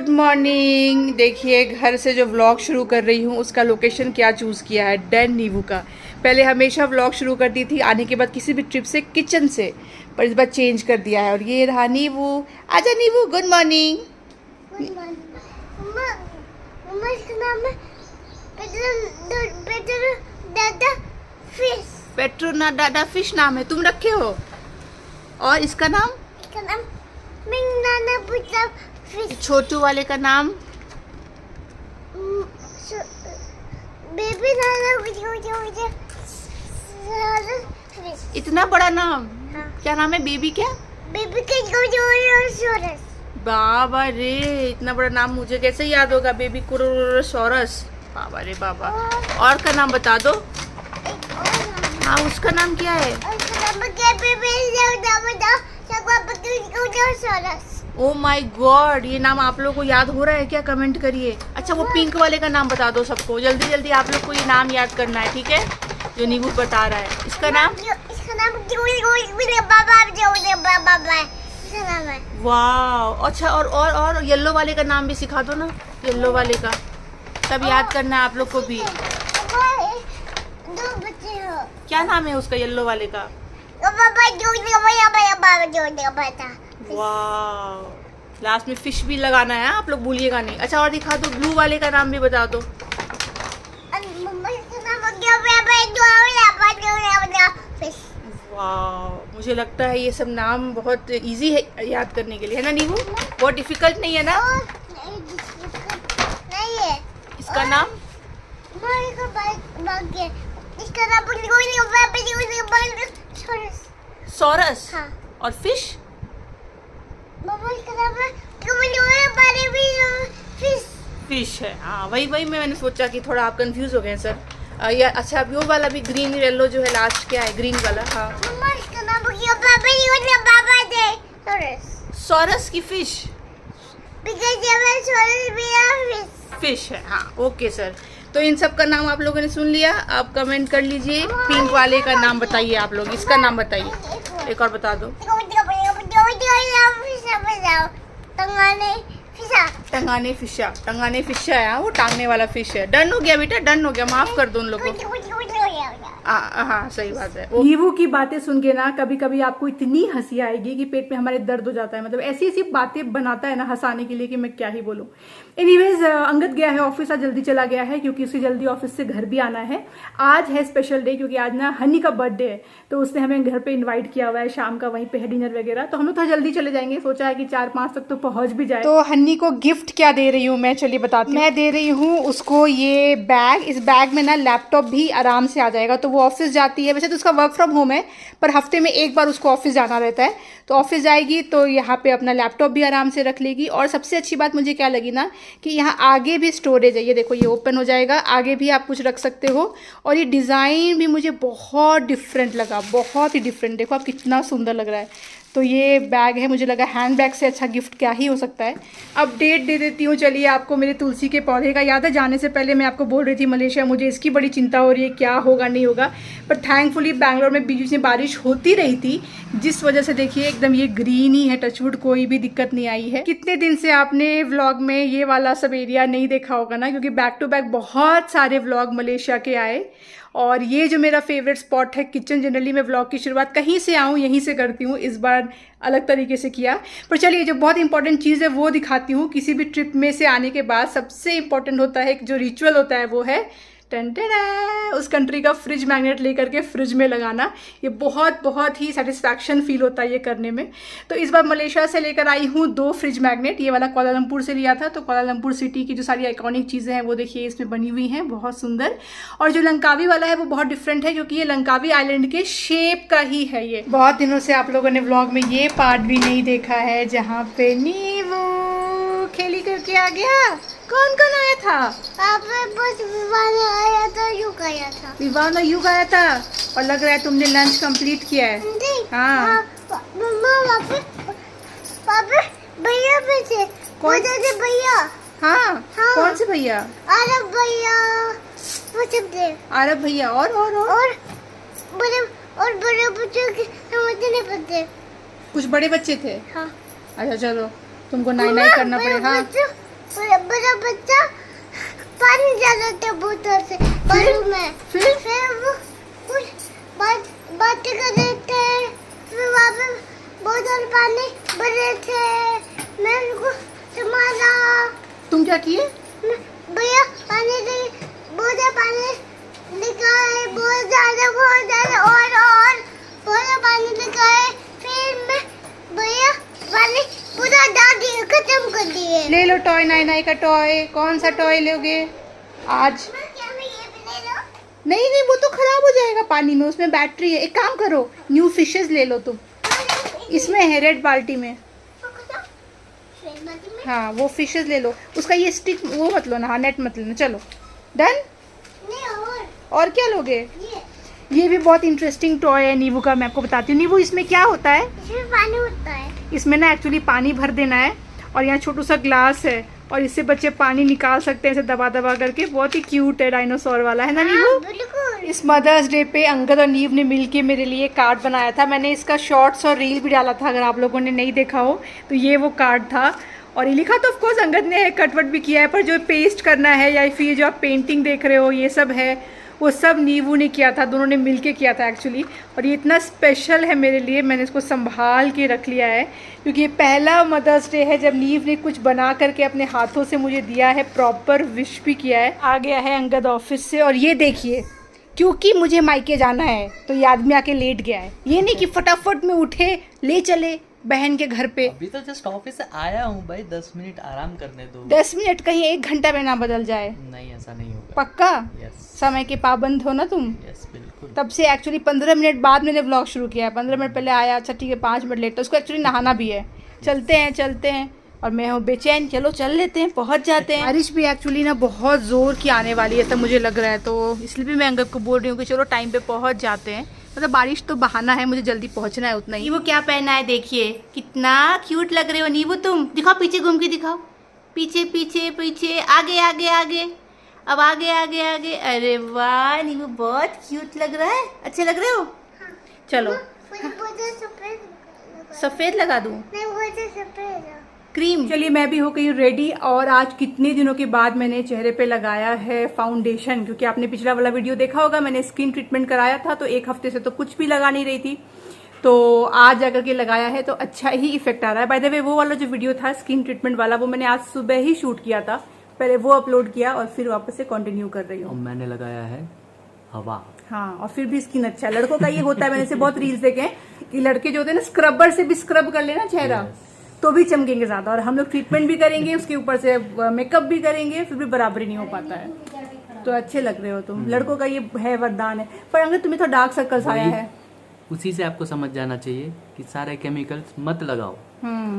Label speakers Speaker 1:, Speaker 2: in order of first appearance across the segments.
Speaker 1: Good morning. देखिए घर से जो व्लॉग शुरू कर रही हूँ उसका लोकेशन क्या चूज़ किया है, डैन नीवू का। पहले हमेशा व्लॉग शुरू करती थी आने के बाद किसी भी ट्रिप से किचन से, पर इस बार चेंज कर दिया है। और ये रहा नीवू। आजा नीवू, गुड मॉर्निंग। पेट्रोना दादा फिश नाम है, तुम रखे हो। और इसका नाम छोटू वाले का नाम
Speaker 2: बेबी
Speaker 1: इतना बड़ा नाम।
Speaker 2: हाँ।
Speaker 1: क्या नाम है बेबी? क्या
Speaker 2: बेबी के
Speaker 1: बाबा रे, इतना बड़ा नाम मुझे कैसे याद होगा? बेबी कुरोसोरस, बाबा रे बाबा। और का नाम बता दो। हाँ, उसका नाम क्या है? ओ माय गॉड, ये नाम आप लोगों को याद हो रहा है क्या? कमेंट करिए। अच्छा, वो पिंक वाले का नाम बता दो सबको, जल्दी जल्दी आप लोग को ये नाम याद करना है, ठीक है? जो नीबू बता रहा है इसका नाम वाह। अच्छा, और येलो वाले का नाम भी सिखा दो ना, येलो वाले का सब याद करना है आप लोग को भी।
Speaker 2: दो बच्चे हो।
Speaker 1: क्या नाम है उसका येलो वाले का? वाह, लास्ट में फिश भी लगाना है, आप लोग भूलिएगा नहीं। अच्छा, और दिखा दो, ब्लू वाले का नाम भी बता दो। वाह, मुझे लगता है ये सब नाम बहुत इजी है याद करने के लिए, है ना नीबू? बहुत डिफिकल्ट नहीं है ना?
Speaker 2: नहीं है।
Speaker 1: इसका नाम सोरस।
Speaker 2: हाँ।
Speaker 1: और फिश फिश है। हाँ, वही मैंने सोचा कि थोड़ा आप कंफ्यूज हो गए सर। या अच्छा, अब वो वाला भी ग्रीन येलो जो है लास्ट क्या है? ग्रीन वाला। हाँ, सोरस की फिश फिश है। हाँ, ओके सर। तो इन सब का नाम आप लोगों ने सुन लिया, आप कमेंट कर लीजिए। पिंक वाले का नाम बताइए आप लोग, इसका नाम बताइए। एक और बता दो। टंगाने फिशा है। हाँ, वो टांगने वाला फिश है। डन हो गया बेटा, डन हो गया, माफ कर दो उन लोगों को। हाँ, सही बात है। नीवू की बातें सुन के ना कभी कभी आपको इतनी हंसी आएगी कि पेट में हमारे दर्द हो जाता है। मतलब ऐसी ऐसी बातें बनाता है ना हंसाने के लिए कि मैं क्या ही बोलूं। एनीवेज, अंगद गया है ऑफिस, आज जल्दी चला गया है क्योंकि उसे जल्दी ऑफिस से घर भी आना है। आज है स्पेशल डे क्योंकि आज ना हनी का बर्थडे है, तो उसने हमें घर पे इन्वाइट किया हुआ है। शाम का वहीं पे है डिनर वगैरह, तो हम लोग थोड़ा जल्दी चले जाएंगे। सोचा है कि 4-5 तक तो पहुंच भी जाए। तो हनी को गिफ्ट क्या दे रही हूँ मैं, चलिए बताती हूँ। मैं दे रही हूँ उसको ये बैग। इस बैग में ना लैपटॉप भी आराम से आ जाएगा। तो वो ऑफिस जाती है, वैसे तो उसका वर्क फ्रॉम होम है, पर हफ्ते में एक बार उसको ऑफिस जाना रहता है। तो ऑफिस जाएगी तो यहाँ पे अपना लैपटॉप भी आराम से रख लेगी। और सबसे अच्छी बात मुझे क्या लगी ना, कि यहाँ आगे भी स्टोरेज है। ये देखो, ये ओपन हो जाएगा, आगे भी आप कुछ रख सकते हो। और ये डिज़ाइन भी मुझे बहुत डिफरेंट लगा, बहुत ही डिफरेंट। देखो आप, कितना सुंदर लग रहा है। तो ये बैग है, मुझे लगा हैंड बैग से अच्छा गिफ्ट क्या ही हो सकता है। अपडेट दे देती हूँ चलिए आपको मेरे तुलसी के पौधे का। याद है जाने से पहले मैं आपको बोल रही थी मलेशिया मुझे इसकी बड़ी चिंता हो रही है, क्या होगा नहीं होगा। पर थैंकफुली बैंगलोर में बीच बीच में बारिश होती रही थी, जिस वजह से देखिए एकदम ये ग्रीन ही है, टचवुड, कोई भी दिक्कत नहीं आई है। कितने दिन से आपने व्लॉग में ये वाला सब एरिया नहीं देखा होगा ना, क्योंकि बैक टू बैक बहुत सारे व्लॉग मलेशिया के आए। और ये जो मेरा फेवरेट स्पॉट है किचन, जनरली मैं व्लॉग की शुरुआत कहीं से आऊँ यहीं से करती हूँ, इस बार अलग तरीके से किया। पर चलिए, जो बहुत इंपॉर्टेंट चीज़ है वो दिखाती हूँ। किसी भी ट्रिप में से आने के बाद सबसे इंपॉर्टेंट होता है, जो रिचुअल होता है वो है उस कंट्री का फ्रिज मैग्नेट लेकर के फ्रिज में लगाना। ये बहुत ही सेटिस्फैक्शन फील होता है ये करने में। तो इस बार मलेशिया से लेकर आई हूँ 2 फ्रिज मैग्नेट। ये वाला कुआलालंपुर से लिया था, तो कुआलालंपुर सिटी की जो सारी आइकॉनिक चीज़ें हैं वो देखिए इसमें बनी हुई हैं, बहुत सुंदर। और जो लंकावी वाला है वो बहुत डिफरेंट है, क्योंकि ये लंकावी आइलैंड के शेप का ही है। ये बहुत दिनों से आप लोगों ने व्लॉग में ये पार्ट भी नहीं देखा है जहाँ पे नीवू खेली करके आ गया। कौन कौन आया था?
Speaker 2: बस विवाना आया था, युग आया था।
Speaker 1: विवाना युग आया था। और लग रहा है तुमने लंच कंप्लीट किया है। हाँ,
Speaker 2: मम्मा पापा भैया भी थे।
Speaker 1: कौन
Speaker 2: से भैया?
Speaker 1: हाँ,
Speaker 2: हाँ।
Speaker 1: कौन से भैया?
Speaker 2: अरब भैया, वो सब थे।
Speaker 1: अरब भैया और
Speaker 2: बड़े बच्चों के समझ नहीं पाते।
Speaker 1: कुछ बड़े बच्चे थे।
Speaker 2: हाँ।
Speaker 1: अच्छा चलो, तुमको नाई नाई करना पड़ेगा।
Speaker 2: बड़ा बच्चा पानी डालते बोतल से बालू में, फिर वो कुछ बात कर रहे थे, फिर वहाँ पे बोतल पानी भर रहे थे, मैं उनको संभाला।
Speaker 1: तुम क्या किए?
Speaker 2: भैया पानी दे, बोतल पानी निकाले, बहुत ज्यादा और पूरा पानी निकाले, फिर मैं भैया पानी पूरा डाल दिया, खत्म कर दिए।
Speaker 1: ले लो टॉय, नाई का टॉय। कौन सा टॉय लोगे आज?
Speaker 2: क्या मैं ये भी ले लो?
Speaker 1: नहीं नहीं, वो तो खराब हो जाएगा पानी में, उसमें बैटरी है। एक काम करो, न्यू फिशेस ले लो तुम, इसमें है रेड बाल्टी में। हाँ वो फिशेस ले लो, उसका ये स्टिक वो मत लो ना, हाँ नेट मत लेना। चलो डन। और क्या लोगे? ये भी बहुत इंटरेस्टिंग टॉय है नींबू का, मैं आपको बताती हूँ। नींबू इसमें क्या होता है?
Speaker 2: इसमें पानी होता है।
Speaker 1: इसमें ना एक्चुअली पानी भर देना है, और यहाँ छोटू सा ग्लास है, और इससे बच्चे पानी निकाल सकते हैं ऐसे दबा दबा करके। बहुत ही क्यूट है, डायनासोर वाला है ना नींबू।
Speaker 2: बिल्कुल।
Speaker 1: इस मदर्स डे पे अंगद और नीव ने मिलके मेरे लिए कार्ड बनाया था। मैंने इसका शॉर्ट्स और रील भी डाला था, अगर आप लोगों ने नहीं देखा हो तो ये वो कार्ड था। और ये लिखा तो ऑफ कोर्स अंगद ने है, कटवट भी किया है, पर जो पेस्ट करना है या फिर जो आप पेंटिंग देख रहे हो ये सब है, वो सब नीवू ने किया था, दोनों ने मिलके किया था एक्चुअली। और ये इतना स्पेशल है मेरे लिए, मैंने इसको संभाल के रख लिया है, क्योंकि ये पहला मदर्स डे है जब नीव ने कुछ बना करके अपने हाथों से मुझे दिया है, प्रॉपर विश भी किया है। आ गया है अंगद ऑफिस से, और ये देखिए, क्योंकि मुझे मायके जाना है तो ये आदमी आके लेट गया है। ये नहीं कि फटाफट में उठे ले चले बहन के घर पे।
Speaker 3: अभी तो जस्ट ऑफिस से आया हूँ भाई, 10 मिनट आराम करने दो।
Speaker 1: 10 मिनट कहीं 1 घंटा में ना बदल जाए।
Speaker 3: नहीं ऐसा नहीं होगा।
Speaker 1: पक्का?
Speaker 3: यस
Speaker 1: समय के पाबंद हो ना तुम।
Speaker 3: यस बिल्कुल।
Speaker 1: तब से एक्चुअली 15 मिनट बाद मैंने व्लॉग शुरू किया है। 15 मिनट पहले आया, अच्छा ठीक है 5 मिनट लेट, तो उसको एक्चुअली नहाना भी है। चलते हैं और मैं हूँ बेचैन, चलो चल लेते हैं, पहुँच जाते हैं। बारिश भी एक्चुअली ना बहुत ज़ोर की आने वाली है, ऐसा मुझे लग रहा है, तो इसलिए भी मैं अंगद को बोल रही हूँ कि चलो टाइम पे पहुँच जाते हैं। मतलब बारिश तो बहाना है, मुझे जल्दी पहुँचना है उतना ही। वो क्या पहना है देखिए, कितना क्यूट लग रहे हो नीवू तुम। दिखाओ पीछे घूम के दिखाओ, पीछे पीछे पीछे, आगे आगे आगे, अब आगे आगे आगे। अरे वाह नीवू बहुत क्यूट लग रहा है, अच्छे लग रहे हो। चलो सफ़ेद लगा दूँ, क्रीम। चलिए मैं भी हो गई रेडी, और आज कितने दिनों के बाद मैंने चेहरे पे लगाया है फाउंडेशन, क्योंकि आपने पिछला वाला वीडियो देखा होगा, मैंने स्किन ट्रीटमेंट कराया था, तो 1 हफ्ते से तो कुछ भी लगा नहीं रही थी, तो आज जाकर के लगाया है तो अच्छा ही इफेक्ट आ रहा है। बाय द वे वो वाला जो वीडियो था स्किन ट्रीटमेंट वाला, वो मैंने आज सुबह ही शूट किया था, पहले वो अपलोड किया और फिर वापस से कंटिन्यू कर रही हूँ।
Speaker 3: मैंने लगाया है हवा।
Speaker 1: हाँ, और फिर भी स्किन अच्छा है। लड़कों का ये होता है, मैंने से बहुत रील्स देखे हैं कि लड़के जो होते हैं ना, स्क्रबर से भी स्क्रब कर लेना चेहरा तो भी चमकेंगे ज्यादा, और हम लोग ट्रीटमेंट भी करेंगे, उसके ऊपर से मेकअप भी करेंगे, फिर भी बराबरी नहीं हो पाता है। तो अच्छे लग रहे हो तुम, लड़कों का ये है वरदान है। पर अगर तुम्हें तो डार्क सर्कल्स आया है,
Speaker 3: उसी से आपको समझ जाना चाहिए कि सारे केमिकल्स मत लगाओ,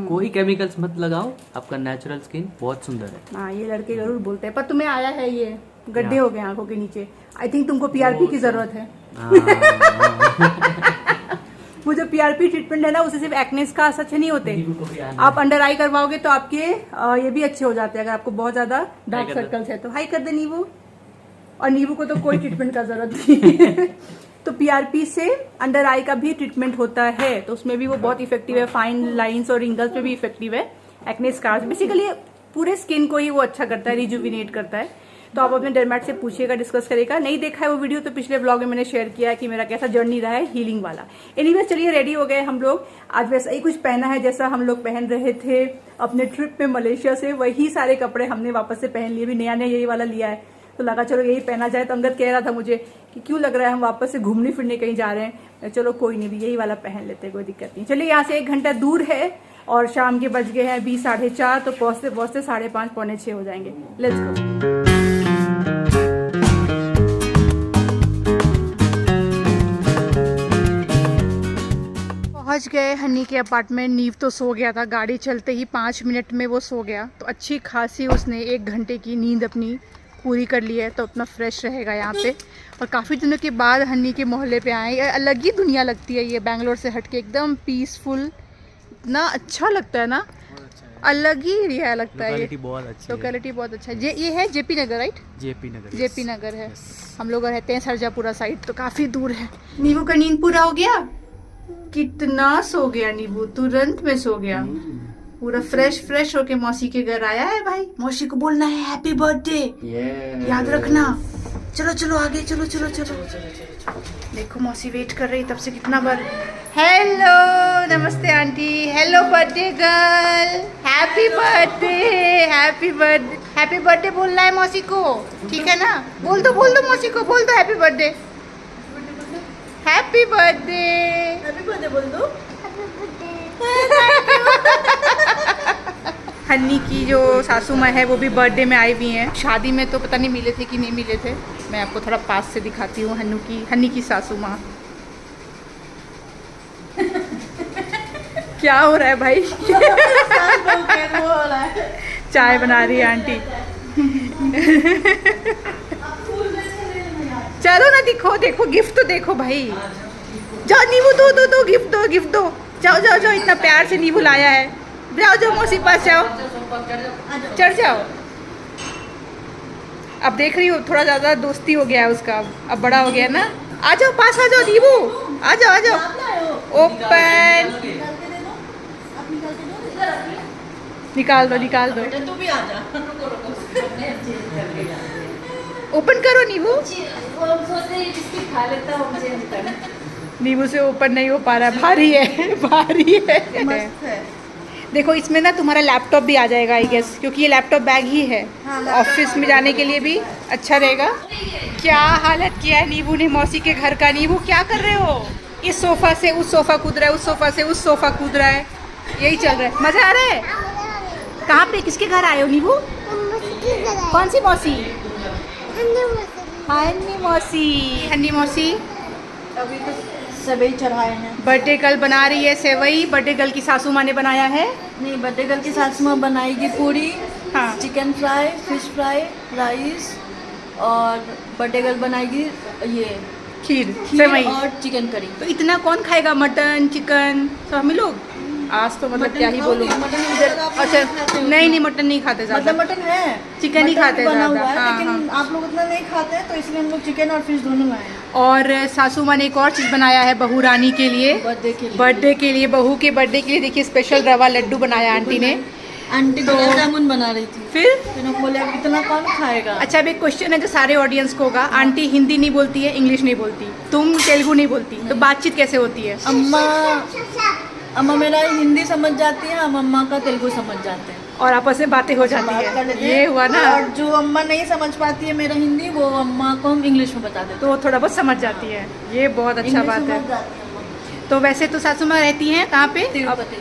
Speaker 3: कोई केमिकल्स मत लगाओ, आपका नेचुरल स्किन बहुत सुंदर है।
Speaker 1: हाँ ये लड़के जरूर बोलते हैं, पर तुम्हें आया है ये गड्ढे हो गए आंखों के नीचे। आई थिंक तुमको पीआरपी की जरूरत है। वो जो पीआरपी ट्रीटमेंट है ना, उससे सिर्फ एक्नेस का सच नहीं होते, आप अंडर आई करवाओगे तो आपके ये भी अच्छे हो जाते हैं, अगर आपको बहुत ज्यादा डार्क सर्कल्स है तो। हाई कर दे नींबू, और नींबू को तो कोई ट्रीटमेंट का जरूरत नहीं। तो पीआरपी से अंडर आई का भी ट्रीटमेंट होता है, तो उसमें भी वो बहुत इफेक्टिव है, फाइन लाइंस और रिंगल्स पे भी इफेक्टिव है, एक्ने स्कार्स, बेसिकली पूरे स्किन को ही वो अच्छा करता है, रिजुविनेट करता है। तो आप अपने डर्मेट से पूछिएगा, डिस्कस करेगा। नहीं देखा है वो वीडियो तो पिछले ब्लॉग में मैंने शेयर किया है कि मेरा कैसा जर्नी रहा है हीलिंग वाला। एनीवेज चलिए रेडी हो गए हम लोग। आज वैसा ही कुछ पहना है जैसा हम लोग पहन रहे थे अपने ट्रिप में मलेशिया से, वही सारे कपड़े हमने वापस से पहन लिए, भी नया नया यही वाला लिया है, तो लगा चलो यही पहना जाए। तो अंगद कह रहा था मुझे कि क्यों लग रहा है हम वापस से घूमने फिरने कहीं जा रहे हैं, चलो कोई नहीं, भी यही वाला पहन लेते हैं, कोई दिक्कत नहीं। चलिए यहाँ से 1 घंटा दूर है और शाम के बज गए हैं 20 साढ़े 4, तो पहुंचते पहुंचते 5:30 पौने 6 हो जाएंगे। Let's go. पहुंच गए हनी के अपार्टमेंट। नीव तो सो गया था, गाड़ी चलते ही 5 मिनट में वो सो गया, तो अच्छी खासी उसने 1 घंटे की नींद अपनी पूरी कर ली है, तो अपना फ्रेश रहेगा यहाँ पे। और काफ़ी दिनों के बाद हनी के मोहल्ले पे आए, अलग ही दुनिया लगती है ये, बैंगलोर से हटके एकदम पीसफुल, इतना अच्छा लगता है ना, अलग ही एरिया लगता है ये।
Speaker 3: बहुत अच्छी
Speaker 1: लोकेलिटी बहुत अच्छा है। ये है जेपी नगर, राइट? जेपी नगर है। हम लोग रहते हैं सरजापुरा साइड, तो काफ़ी दूर है। नींबू का नींद पूरा हो गया? कितना सो गया नींबू, तुरंत में सो गया। पूरा फ्रेश होके मौसी के घर आया है भाई। मौसी को बोलना है हैप्पी बर्थडे, याद रखना। चलो चलो आगे चलो चलो चलो। देखो मौसी वेट कर रही तब से कितना बार। हेलो नमस्ते aunty. Hello birthday girl, happy birthday happy birthday बोलना है मौसी को, ठीक है ना? बोल दो मौसी को, बोल दो हैप्पी बर्थडे बोल दो। हन्नी की जो सासू माँ है वो भी बर्थडे में आई हुई हैं। शादी में तो पता नहीं मिले थे कि नहीं मिले थे। मैं आपको थोड़ा पास से दिखाती हूँ हन्नी की सासू माँ। क्या हो रहा है भाई? चाय बना रही है आंटी। चलो ना देखो गिफ्ट तो देखो भाई। जाओ नींबू दो गिफ्ट दो। जाओ इतना प्यार से नींबू लाया है। जाओ मौसी पास जाओ, चढ़ जाओ। अब देख रही हो थोड़ा ज्यादा दोस्ती हो गया है उसका, अब बड़ा हो गया ना। आ जाओ पास, आ जाओ नींबू, आ जाओ। ओपन, निकाल दो।
Speaker 4: तू भी आ जा।
Speaker 1: ओपन करो नींबू।
Speaker 4: खा लेता हूँ।
Speaker 1: नींबू से ओपन नहीं हो पा रहा, भारी है।
Speaker 4: मस्त है।
Speaker 1: देखो इसमें ना तुम्हारा लैपटॉप भी आ जाएगा आई गेस, क्योंकि ये लैपटॉप बैग ही है। ऑफिस में जाने के लिए भी अच्छा रहेगा। क्या हालत किया है नींबू ने मौसी के घर का। नींबू क्या कर रहे हो? इस सोफा से उस सोफा कूद रहा है, उस सोफा से उस सोफा कूद रहा है, यही चल रहा है। मजा आ रहा है? कहाँ पे, किसके घर आए हो नींबू? कौन सी मौसी? हन्नी मौसी
Speaker 4: अभी तो सेवई चढ़ाए हैं।
Speaker 1: बर्थडे गर्ल बना रही है सेवई। बर्थडे गर्ल की सासू माँ ने बनाया है।
Speaker 4: नहीं, बर्थडे गर्ल की सासू माँ बनाएगी पूरी,
Speaker 1: हाँ।
Speaker 4: Chicken fry, fish fry, rice, और बर्थडे गर्ल बनाएगी ये
Speaker 1: खीर
Speaker 4: सेवई और चिकन करी।
Speaker 1: तो इतना कौन खाएगा? मटन चिकन सब हम लोग आज तो मतलब क्या ही बोलूँ। अच्छा नहीं मटन नहीं खाते ज़्यादा।
Speaker 4: मटन है,
Speaker 1: चिकन ही खाते
Speaker 4: बना
Speaker 1: ज़्यादा।
Speaker 4: हुआ है,
Speaker 1: हाँ,
Speaker 4: लेकिन आप लोग उतना नहीं खाते हैं, तो इसलिए हम लोग चिकन और फिश दोनों लाए हैं।
Speaker 1: और सासू माँ ने एक और चीज़ बनाया है बहू रानी के लिए, बर्थडे के लिए बहू के बर्थडे के लिए। देखिए स्पेशल रवा लड्डू बनाया आंटी ने।
Speaker 4: आंटी गुलाब जामुन बना रही थी,
Speaker 1: फिर
Speaker 4: बोले अब इतना कौन खाएगा।
Speaker 1: अच्छा अब एक क्वेश्चन है जो सारे ऑडियंस को होगा। आंटी हिंदी नहीं बोलती है, इंग्लिश नहीं बोलती, तुम तेलुगु नहीं बोलती, तो बातचीत कैसे होती है?
Speaker 4: अम्मा मेरा हिंदी समझ जाती है, हम अम्मा का तेलुगु समझ जाते हैं
Speaker 1: और आपस में बातें हो जाती है। ये हुआ ना।
Speaker 4: और जो अम्मा नहीं समझ पाती है मेरा हिंदी, वो अम्मा को हम इंग्लिश में बता देते हैं,
Speaker 1: तो थोड़ा बहुत समझ जाती है। ये बहुत अच्छा बात है। तो वैसे तो सासू माँ रहती हैं कहाँ पे?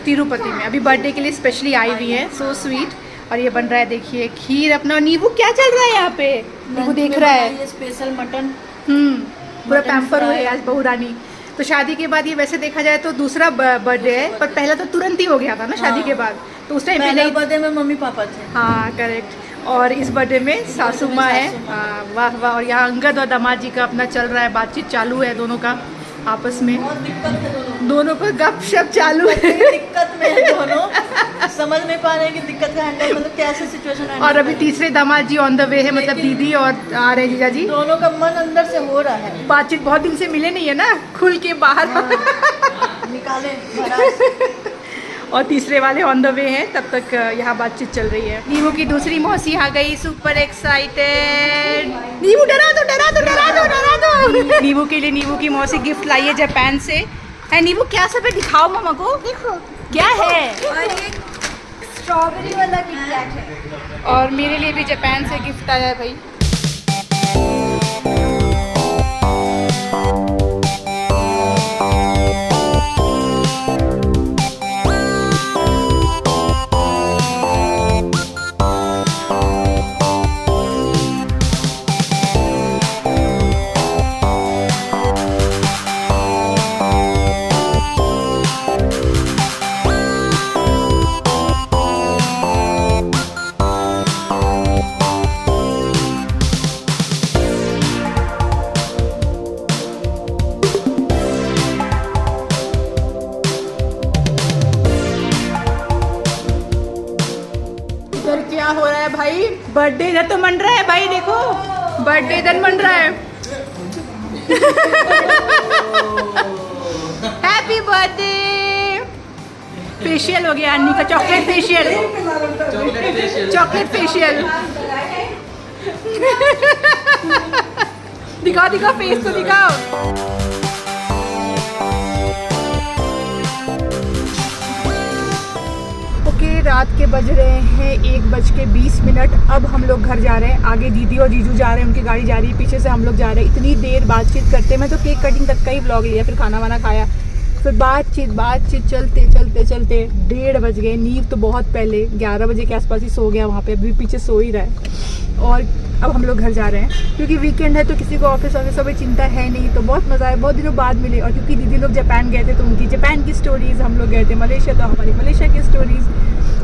Speaker 1: तिरुपति में। अभी बर्थडे के लिए स्पेशली आई हुई है। So sweet. और ये बन रहा है देखिए खीर अपना। नींबू क्या चल रहा है यहाँ पे? नींबू देख रहा है।
Speaker 4: ये स्पेशल मटन।
Speaker 1: पूरा पैम्पर हुए आज बहू रानी। तो शादी के बाद ये वैसे देखा जाए तो दूसरा बर्थडे है, पर पहला तो तुरंत ही हो गया था ना शादी के बाद। तो उस टाइम पे नहीं,
Speaker 4: बर्थडे में मम्मी पापा थे।
Speaker 1: हाँ करेक्ट। और इस बर्थडे में सासू माँ है। वाह वाह। और यहाँ अंगद और दामाद जी का अपना चल रहा है, बातचीत चालू है दोनों का आपस में।
Speaker 4: दिक्कत है
Speaker 1: दोनों का गपशप चालू है।
Speaker 4: दिक्कत में है दोनों, समझ नहीं पा रहे हैं कि दिक्कत का हैंडल मतलब कैसे सिचुएशन है।
Speaker 1: और अभी तीसरे दामाद जी ऑन द वे है, मतलब दीदी और आ रहे जीजा जी।
Speaker 4: दोनों का मन अंदर से हो रहा है।
Speaker 1: बातचीत बहुत दिन से मिले नहीं है ना, खुल के बाहर।
Speaker 4: निकाले
Speaker 1: और तीसरे वाले ऑन द वे हैं, तब तक यहाँ बातचीत चल रही है। नींबू की दूसरी मौसी आ गई, सुपर एक्साइटेड। नींबू डरा दो। नींबू के लिए नींबू की मौसी गिफ्ट लाई है जापान से। है नींबू क्या सब है? दिखाओ मामा को।
Speaker 2: देखो
Speaker 1: क्या है?
Speaker 2: और ये स्ट्रॉबेरी वाला किटकैट है।
Speaker 1: और मेरे लिए भी जापान से गिफ्ट आया है भाई। क्या हो रहा है भाई? बर्थडे इधर तो मन रहा है भाई, देखो बर्थडे इधर मन रहा है। Happy birthday. फेशियल हो गया अन्नी का, चॉकलेट फेशियल, चॉकलेट फेशियल। दिखाओ दिखाओ फेस तो दिखाओ। रात के बज रहे हैं 1:20। अब हम लोग घर जा रहे हैं। आगे दीदी और जीजू जा रहे हैं, उनकी गाड़ी जा रही है, पीछे से हम लोग जा रहे हैं। इतनी देर बातचीत करते, मैं तो केक कटिंग तक का ही व्लॉग लिया, फिर खाना वाना खाया, फिर बातचीत चलते 1:30 बज गए। नींव तो बहुत पहले 11 बजे के आसपास ही सो गया वहाँ पे, अभी पीछे सो ही रहा है। और अब हम लोग घर जा रहे हैं क्योंकि वीकेंड है तो किसी को ऑफिस में चिंता है नहीं। तो बहुत मज़ा आया, बहुत दिनों बाद मिले। और क्योंकि दीदी लोग जापान गए थे तो उनकी जापान की स्टोरीज़, हम लोग गए थे मलेशिया तो हमारी मलेशिया की स्टोरीज़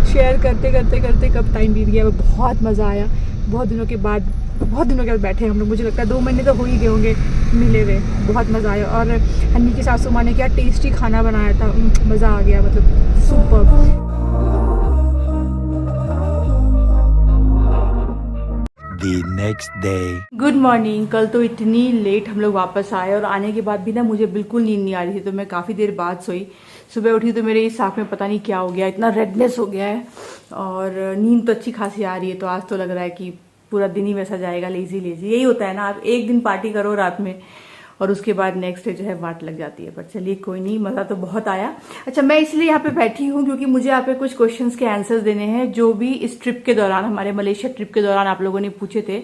Speaker 1: शेयर करते कब टाइम बीत गया। बहुत मज़ा आया। बहुत दिनों के बाद बैठे हम लोग, मुझे लगता है 2 महीने तो हो ही गए होंगे मिले हुए। बहुत मज़ा आया। और हन्नी की सासू माँ ने क्या टेस्टी खाना बनाया था, मज़ा आ गया, मतलब super.
Speaker 5: The next day.
Speaker 1: Good morning. कल तो इतनी लेट हम लोग वापस आए और आने के बाद भी ना मुझे बिल्कुल नींद नहीं आ रही थी, तो मैं काफ़ी देर बाद सोई। सुबह उठी तो मेरे इस आँख में पता नहीं क्या हो गया, इतना रेडनेस हो गया है और नींद तो अच्छी खासी आ रही है। तो आज तो लग रहा है कि पूरा दिन ही वैसा जाएगा, लेजी यही होता है ना, आप एक दिन पार्टी करो रात में और उसके बाद नेक्स्ट डे जो है वाट लग जाती है। पर चलिए कोई नहीं, मज़ा तो बहुत आया। अच्छा, मैं इसलिए यहाँ पे बैठी हूँ क्योंकि मुझे यहाँ पे कुछ क्वेश्चंस के आंसर्स देने हैं जो भी इस ट्रिप के दौरान, हमारे मलेशिया ट्रिप के दौरान आप लोगों ने पूछे थे।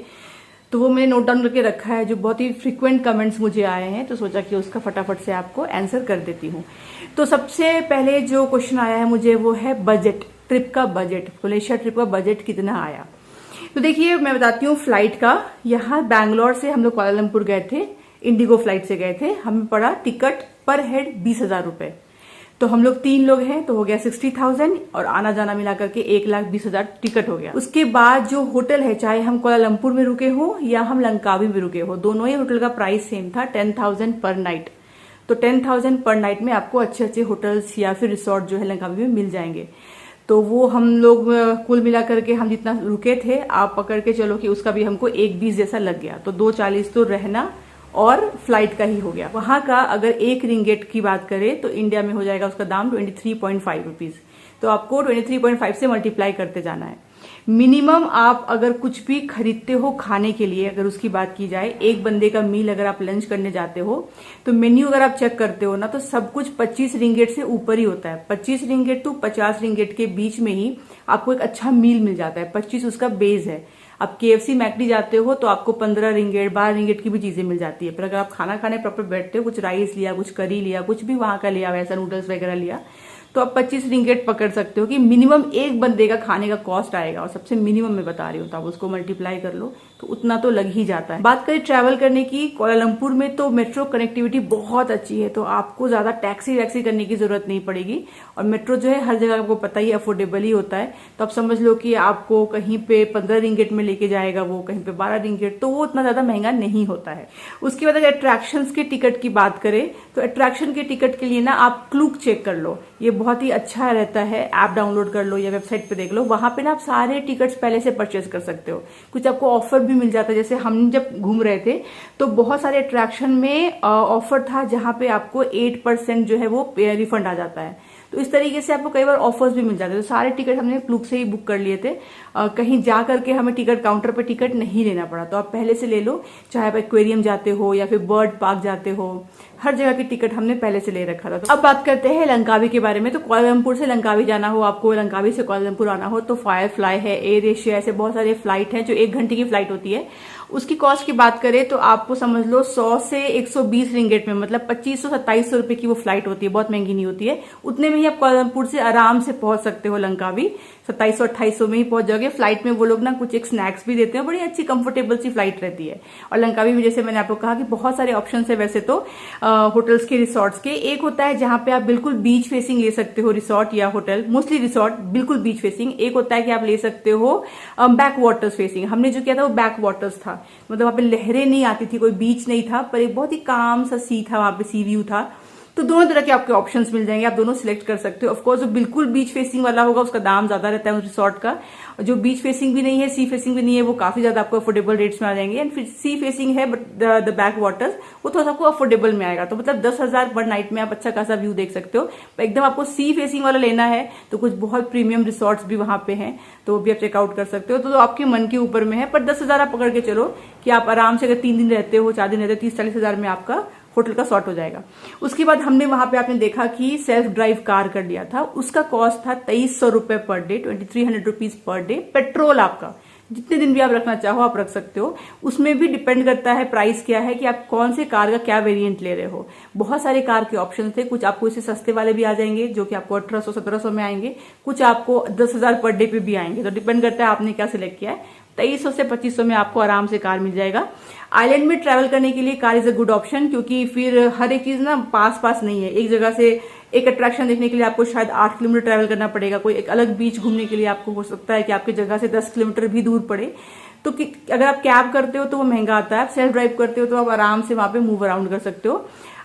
Speaker 1: तो वो मैंने नोट डाउन करके रखा है, जो बहुत ही फ्रिक्वेंट कमेंट्स मुझे आए हैं, तो सोचा कि उसका फटाफट से आपको आंसर कर देती हूँ। तो सबसे पहले जो क्वेश्चन आया है मुझे वो है बजट, ट्रिप का बजट, मलेशिया ट्रिप का बजट कितना आया। तो देखिए मैं बताती हूँ फ्लाइट का। यहाँ बैंगलोर से हम लोग कुआलालंपुर गए थे, इंडिगो फ्लाइट से गए थे। हमें पड़ा टिकट पर हेड 20,000 रुपए। तो हम लोग 3 लोग हैं तो हो गया 60,000 और आना जाना मिला करके 1,20,000 टिकट हो गया। उसके बाद जो होटल है, चाहे हम कुआलालंपुर में रुके हो या हम लंकावी में रुके हो, दोनों ही होटल का प्राइस सेम था, 10,000 पर नाइट। तो 10,000 पर नाइट में आपको अच्छे अच्छे होटल्स या फिर रिसोर्ट जो है लंकावी में मिल जाएंगे। तो वो हम लोग कुल मिला करके हम जितना रुके थे, आप पकड़ के चलो कि उसका भी हमको 1,20 जैसा लग गया। तो 2,40 तो रहना और फ्लाइट का ही हो गया। वहां का अगर 1 रिंगेट की बात करें तो इंडिया में हो जाएगा उसका दाम 23.5 रुपीज। तो आपको 23.5 से मल्टीप्लाई करते जाना है। मिनिमम आप अगर कुछ भी खरीदते हो खाने के लिए, अगर उसकी बात की जाए, एक बंदे का मील अगर आप लंच करने जाते हो तो मेन्यू अगर आप चेक करते हो ना, तो सब कुछ 25 रिंगेट से ऊपर ही होता है। 25 रिंगेट टू 50 रिंगेट के बीच में ही आपको एक अच्छा मील मिल जाता है। 25 उसका बेस है। आप KFC मैकडी जाते हो तो आपको 15 रिंगेट 12 रिंगेट की भी चीजें मिल जाती है। पर अगर आप खाना खाने प्रॉपर बैठते हो, कुछ राइस लिया, कुछ करी लिया, कुछ भी वहां का लिया, वैसा नूडल्स वगैरह लिया, तो आप 25 रिंगेट पकड़ सकते हो कि मिनिमम एक बंदे का खाने का कॉस्ट आएगा। और सबसे मिनिमम में बता रही हूँ, तो आप उसको मल्टीप्लाई कर लो तो उतना तो लग ही जाता है। बात करें ट्रैवल करने की, कुआलालंपुर में तो मेट्रो कनेक्टिविटी बहुत अच्छी है, तो आपको ज्यादा टैक्सी करने की जरूरत नहीं पड़ेगी। और मेट्रो जो है हर जगह आपको पता ही अफोर्डेबल ही होता है। तो आप समझ लो कि आपको कहीं पे 15 रिंगेट में लेके जाएगा वो, कहीं पे 12 रिंगेट, तो वो उतना ज्यादा महंगा नहीं होता है। उसके बाद अगर अट्रैक्शंस के टिकट की बात करें तो अट्रैक्शन के टिकट के लिए ना आप क्लूक चेक कर लो, ये बहुत ही अच्छा रहता है। ऐप डाउनलोड कर लो या वेबसाइट पे देख लो, वहां पे ना आप सारे टिकट्स पहले से परचेज कर सकते हो। कुछ आपको ऑफर भी मिल जाता है। जैसे हम जब घूम रहे थे तो बहुत सारे अट्रैक्शन में ऑफर था जहां पे आपको 8% जो है वो रिफंड आ जाता है। तो इस तरीके से आपको कई बार ऑफर्स भी मिल जाते हैं। तो सारे टिकट हमने क्लूक से ही बुक कर लिए थे। कहीं जा करके हमें टिकट काउंटर पे टिकट नहीं लेना पड़ा। तो आप पहले से ले लो, चाहे आप एक्वेरियम जाते हो या फिर बर्ड पार्क जाते हो, हर जगह की टिकट हमने पहले से ले रखा था। तो अब बात करते हैं लंकावी के बारे में। तो कुआलालंपुर से लंकावी जाना हो, आपको लंकावी से कुआलालंपुर आना हो तो फायर फ्लाई है, एयर एशिया, ऐसे बहुत सारे फ्लाइट हैं जो 1 घंटे की फ्लाइट होती है। उसकी कॉस्ट की बात करें तो आपको समझ लो 100 से 120 रिंगेट में, मतलब 2500-2700 रुपए की वो फ्लाइट होती है, बहुत महंगी नहीं होती है। उतने में ही आप कुआलालंपुर से आराम से पहुंच सकते हो लंकावी। 2700-2800 में ही पहुंच जाओगे। फ्लाइट में वो लोग ना कुछ एक स्नैक्स भी देते हैं, बड़ी अच्छी कंफर्टेबल सी फ्लाइट रहती है। और लंकावी में जैसे मैंने आपको कहा कि बहुत सारे ऑप्शन है वैसे तो होटल्स के, रिसोर्ट्स के। एक होता है जहां पे आप बिल्कुल बीच फेसिंग ले सकते हो, रिसोर्ट या होटल, मोस्टली रिसोर्ट बिल्कुल बीच फेसिंग। एक होता है कि आप ले सकते हो बैक वाटर्स फेसिंग। हमने जो किया था वो बैक वाटर्स था, मतलब वहां पे लहरें नहीं आती थी, कोई बीच नहीं था, पर एक बहुत ही काम सा सी था, वहां पे सी व्यू था। तो दोनों तरह के आपके ऑप्शंस मिल जाएंगे, आप दोनों सिलेक्ट कर सकते हो। ऑफकोर्स जो बिल्कुल बीच फेसिंग वाला होगा उसका दाम ज्यादा रहता है उस रिसोर्ट का, जो बीच फेसिंग भी नहीं है, सी फेसिंग भी नहीं है, वो काफी ज्यादा आपको अफोर्डेबल रेट्स में आ जाएंगे। एंड फिर सी फेसिंग है बट द बैक वाटर्स, वो थोड़ा सा आपको अफोर्डेबल में आएगा। तो मतलब 10,000 पर नाइट में आप अच्छा खासा व्यू देख सकते हो। एकदम आपको सी फेसिंग वाला लेना है तो कुछ बहुत प्रीमियम रिसोर्ट्स भी वहां पे हैं, तो वो भी आप चेकआउट कर सकते हो। तो आपके मन के ऊपर में है, पर 10,000 आप पकड़ के चलो कि आप आराम से अगर 3 दिन रहते हो, 4 दिन रहते हो, 30-40 हजार में आपका होटल का सॉर्ट हो जाएगा। उसके बाद हमने वहां पे आपने देखा कि सेल्फ ड्राइव कार कर लिया था, उसका कॉस्ट था 2300 रुपए per day, 2300 rupees per day. Petrol आपका जितने दिन भी आप रखना चाहो आप रख सकते हो। उसमें भी डिपेंड करता है प्राइस क्या है कि आप कौन से कार का क्या वेरिएंट ले रहे हो। बहुत सारे कार के ऑप्शन थे, कुछ आपको इससे सस्ते वाले भी आ जाएंगे जो कि आपको 1800-1700 में आएंगे, कुछ आपको 10,000 पर डे पे भी आएंगे। तो डिपेंड करता है आपने क्या सिलेक्ट किया है। 2300 से 2500 में आपको आराम से कार मिल जाएगा। आइलैंड में ट्रैवल करने के लिए car is a good option, क्योंकि फिर हर एक चीज ना पास नहीं है। एक जगह से एक अट्रैक्शन देखने के लिए आपको शायद 8 किलोमीटर ट्रैवल करना पड़ेगा, कोई एक अलग बीच घूमने के लिए आपको हो सकता है कि आपकी जगह से 10 किलोमीटर भी दूर पड़े। तो अगर आप कैब करते हो तो वो महंगा आता है, आप सेल्फ ड्राइव करते हो तो आप आराम से वहां पे मूव अराउंड कर सकते हो।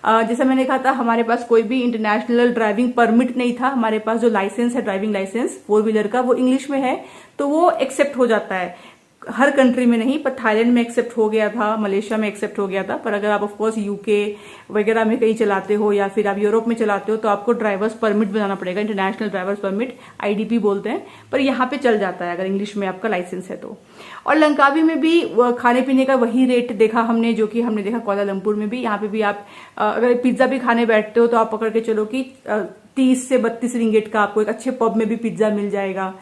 Speaker 1: जैसा मैंने कहा था, हमारे पास कोई भी इंटरनेशनल ड्राइविंग परमिट नहीं था। हमारे पास जो लाइसेंस है, ड्राइविंग लाइसेंस 4 व्हीलर का, वो इंग्लिश में है, तो वो एक्सेप्ट हो जाता है। हर कंट्री में नहीं, पर थाईलैंड में एक्सेप्ट हो गया था, मलेशिया में एक्सेप्ट हो गया था। पर अगर आप ऑफकोर्स यूके वगैरह में कहीं चलाते हो या फिर आप यूरोप में चलाते हो तो आपको ड्राइवर्स परमिट बनाना पड़ेगा, इंटरनेशनल ड्राइवर्स परमिट, आईडीपी बोलते हैं। पर यहाँ पे चल जाता है अगर इंग्लिश में आपका लाइसेंस है तो। और लंकावी में भी खाने पीने का वही रेट देखा हमने जो कि हमने देखा कुआलालंपुर में भी। यहाँ पे भी आप अगर पिज्जा भी खाने बैठते हो तो आप पकड़ के चलो कि 30 से 32 रिंगिट का आपको एक अच्छे पब में भी पिज्जा मिल जाएगा।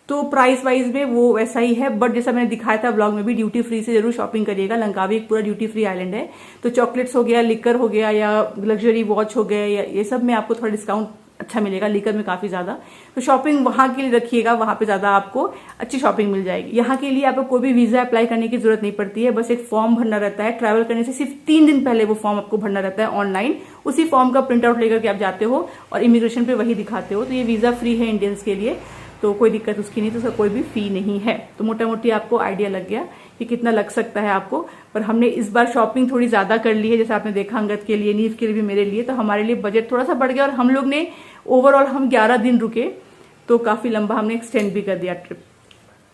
Speaker 1: तो प्राइस वाइज में वो वैसा ही है, बट जैसा मैंने दिखाया था ब्लॉग में भी, ड्यूटी फ्री से जरूर शॉपिंग करिएगा। लंकावी एक पूरा ड्यूटी फ्री आइलैंड है, तो चॉकलेट्स हो गया, लिकर हो गया या लग्जरी वॉच हो गया, या ये सब में आपको थोड़ा डिस्काउंट अच्छा मिलेगा, लिकर में काफी ज्यादा। तो शॉपिंग वहां के लिए रखिएगा, वहां पे ज्यादा आपको अच्छी शॉपिंग मिल जाएगी। यहाँ के लिए आपको कोई भी वीजा अप्लाई करने की जरूरत नहीं पड़ती है, बस एक फॉर्म भरना रहता है। ट्रैवल करने से सिर्फ 3 दिन पहले वो फॉर्म आपको भरना रहता है ऑनलाइन। उसी फॉर्म का प्रिंट आउट लेकर के आप जाते हो और इमिग्रेशन पे वही दिखाते हो। तो ये वीजा फ्री है इंडियंस के लिए, तो कोई दिक्कत उसकी नहीं, तो उसका कोई भी फी नहीं है। तो मोटा मोटी आपको आइडिया लग गया कि कितना लग सकता है आपको। पर हमने इस बार शॉपिंग थोड़ी ज्यादा कर ली है, जैसे आपने देखा अंगद के लिए, नीव के लिए भी, मेरे लिए। तो हमारे लिए बजट थोड़ा सा बढ़ गया और हम लोग ने ओवरऑल हम 11 दिन रुके, तो काफी लंबा हमने एक्सटेंड भी कर दिया ट्रिप।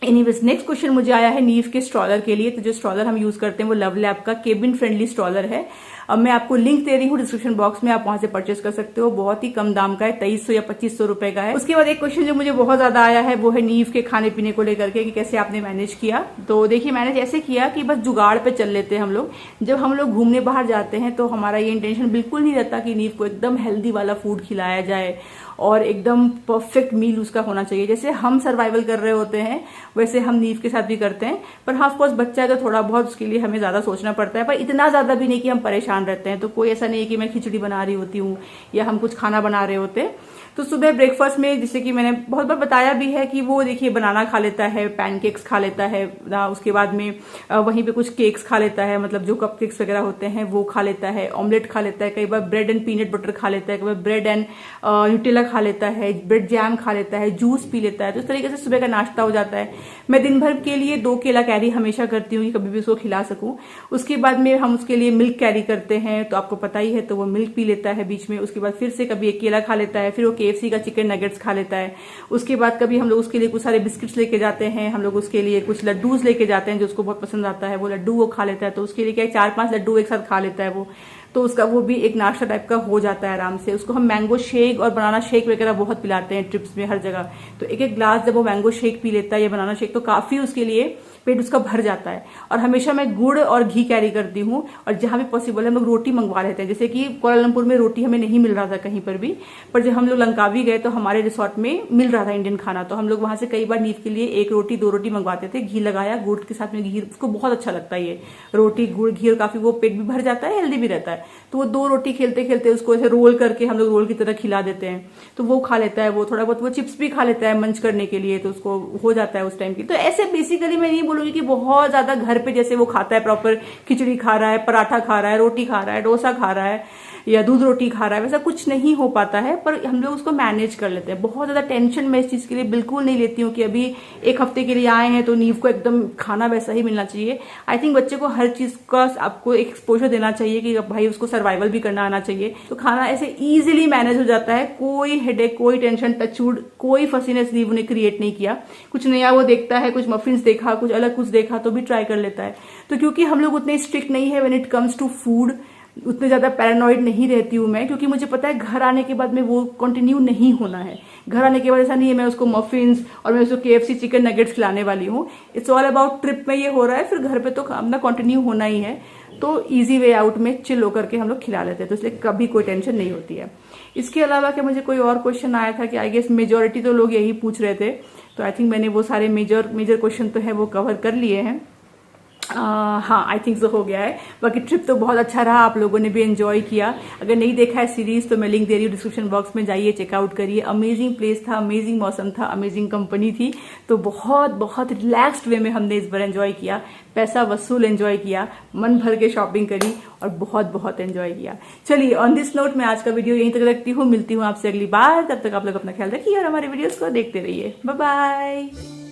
Speaker 1: एनीवेज, नेक्स्ट क्वेश्चन मुझे आया है नीव के स्ट्रॉलर के लिए। तो जो स्ट्रॉलर हम यूज करते हैं वो लव लैब का केबिन फ्रेंडली स्ट्रॉलर है। अब मैं आपको लिंक दे रही हूँ डिस्क्रिप्शन बॉक्स में, आप वहां से परचेस कर सकते हो। बहुत ही कम दाम का है, 2300 या 2500 रुपए का है। उसके बाद एक क्वेश्चन जो मुझे बहुत ज्यादा आया है वो है नीव के खाने पीने को लेकर के, कि कैसे आपने मैनेज किया। तो देखिए, मैनेज ऐसे किया कि बस जुगाड़ पे चल लेते हैं हम लोग। जब हम लोग घूमने बाहर जाते हैं तो हमारा ये इंटेंशन बिल्कुल नहीं रहता कि नीव को एकदम हेल्दी वाला फूड खिलाया जाए और एकदम परफेक्ट मील उसका होना चाहिए। जैसे हम सर्वाइवल कर रहे होते हैं वैसे हम नीव के साथ भी करते हैं। पर हाँ, ऑफकोर्स बच्चा है तो थोड़ा बहुत उसके लिए हमें ज्यादा सोचना पड़ता है, पर इतना ज्यादा भी नहीं कि हम परेशान रहते हैं। तो कोई ऐसा नहीं है कि मैं खिचड़ी बना रही होती हूँ या हम कुछ खाना बना रहे होते हैं। तो सुबह ब्रेकफास्ट में, जैसे कि मैंने बहुत बार बताया भी है, कि वो देखिए बनाना खा लेता है, पैनकेक्स खा लेता है ना, उसके बाद में वहीं पे कुछ केक्स खा लेता है, मतलब जो कप केक्स वगैरह होते हैं वो खा लेता है, ऑमलेट खा लेता है, कई बार ब्रेड एंड पीनट बटर खा लेता है, कई बार ब्रेड एंड न्यूटेला खा लेता है, ब्रेड जैम खा लेता है, जूस पी लेता है। तो इस तरीके से सुबह का नाश्ता हो जाता है। मैं दिन भर के लिए 2 केला कैरी हमेशा करती हूँ कि कभी भी उसको खिला सकूं। उसके बाद में हम उसके लिए मिल्क कैरी करते हैं, तो आपको पता ही है, तो वो मिल्क पी लेता है बीच में। उसके बाद फिर से कभी 1 केला खा लेता है, फिर वो KFC का चिकन नगेट्स खा लेता है। उसके बाद कभी हम लोग उसके लिए कुछ सारे बिस्किट्स लेके जाते हैं, हम लोग उसके लिए कुछ लड्डूज लेके जाते हैं जो उसको बहुत पसंद आता है, वो लड्डू वो खा लेता है। तो उसके लिए क्या 4-5 लड्डू एक साथ खा लेता है वो, तो उसका वो भी एक नाश्ता टाइप का हो जाता है आराम से। उसको हम मैंगो शेक और बनाना शेक वगैरह बहुत पिलाते हैं ट्रिप्स में हर जगह। तो एक ग्लास जब वो मैंगो शेक पी लेता है या बनाना शेक, तो काफी उसके लिए पेट उसका भर जाता है। और हमेशा मैं गुड़ और घी कैरी करती हूँ, और जहां भी पॉसिबल है हम लोग रोटी मंगवा लेते हैं। जैसे कि कुआलालंपुर में रोटी हमें नहीं मिल रहा था कहीं पर भी, पर जब हम लोग लंकावी गए तो हमारे रिसोर्ट में मिल रहा था इंडियन खाना, तो हम लोग वहां से कई बार नीव के लिए 1 रोटी 2 रोटी मंगवाते थे। घी लगाया, गुड़ के साथ में घी, उसको बहुत अच्छा लगता है ये रोटी गुड़ घी, और काफी वो पेट भी भर जाता है, हेल्दी भी रहता है। तो वो 2 रोटी खेलते खेलते उसको ऐसे रोल करके हम लोग रोल की तरह खिला देते हैं, तो वो खा लेता है। वो थोड़ा बहुत वो चिप्स भी खा लेता है मंच करने के लिए, तो उसको हो जाता है उस टाइम की। तो ऐसे बेसिकली मैं नहीं बोलूंगी कि बहुत ज्यादा घर पे जैसे वो खाता है प्रॉपर खिचड़ी खा रहा है, पराठा खा रहा है, रोटी खा रहा है, डोसा खा रहा है या दूध रोटी खा रहा है, वैसा कुछ नहीं हो पाता है, पर हम लोग उसको मैनेज कर लेते हैं। बहुत ज्यादा टेंशन मैं इस चीज के लिए बिल्कुल नहीं लेती हूँ कि अभी एक हफ्ते के लिए आए हैं तो नीव को एकदम खाना वैसा ही मिलना चाहिए। आई थिंक बच्चे को हर चीज का आपको एक्सपोजर देना चाहिए कि भाई उसको सर्वाइवल भी करना आना चाहिए, तो खाना ऐसे इजीली मैनेज हो जाता है। कोई हेडेक, कोई टेंशन, टचवुड, कोई फसीनेस नीव ने क्रिएट नहीं किया। कुछ नया वो देखता है, कुछ मफिन्स देखा, कुछ अलग कुछ देखा तो भी ट्राई कर लेता है। तो क्योंकि हम लोग उतने स्ट्रिक्ट नहीं है when it comes to food, उतने ज्यादा पैरानॉइड नहीं रहती हूँ मैं, क्योंकि मुझे पता है घर आने के बाद में वो कंटिन्यू नहीं होना है। घर आने के बाद ऐसा नहीं है मैं उसको मफिन्स और मैं उसको KFC चिकन नगेट्स खिलाने वाली हूँ। इट्स ऑल अबाउट ट्रिप में ये हो रहा है, फिर घर पे तो अपना कंटिन्यू होना ही है। तो इजी वे आउट में चिल होकर के हम लोग खिला लेते हैं, तो इसलिए कभी कोई टेंशन नहीं होती है। इसके अलावा क्या मुझे कोई और क्वेश्चन आया था कि आई गेस मेजोरिटी तो लोग यही पूछ रहे थे, तो आई थिंक मैंने वो सारे मेजर क्वेश्चन तो है वो कवर कर लिए हैं। हाँ, आई थिंक सो हो गया है। बाकी ट्रिप तो बहुत अच्छा रहा, आप लोगों ने भी एंजॉय किया। अगर नहीं देखा है सीरीज तो मैं लिंक दे रही हूँ डिस्क्रिप्शन बॉक्स में, जाइए चेकआउट करिए। अमेजिंग प्लेस था, अमेजिंग मौसम था, अमेजिंग कंपनी थी, तो बहुत बहुत रिलैक्स्ड वे में हमने इस बार एंजॉय किया। पैसा वसूल एंजॉय किया, मन भर के शॉपिंग करी और बहुत बहुत एंजॉय किया। चलिए ऑन दिस नोट मैं आज का वीडियो यहीं तक रखती हूँ, मिलती हूँ आपसे अगली बार। तब तक आप लोग अपना ख्याल रखिए और हमारे वीडियोस को देखते रहिए। Bye bye.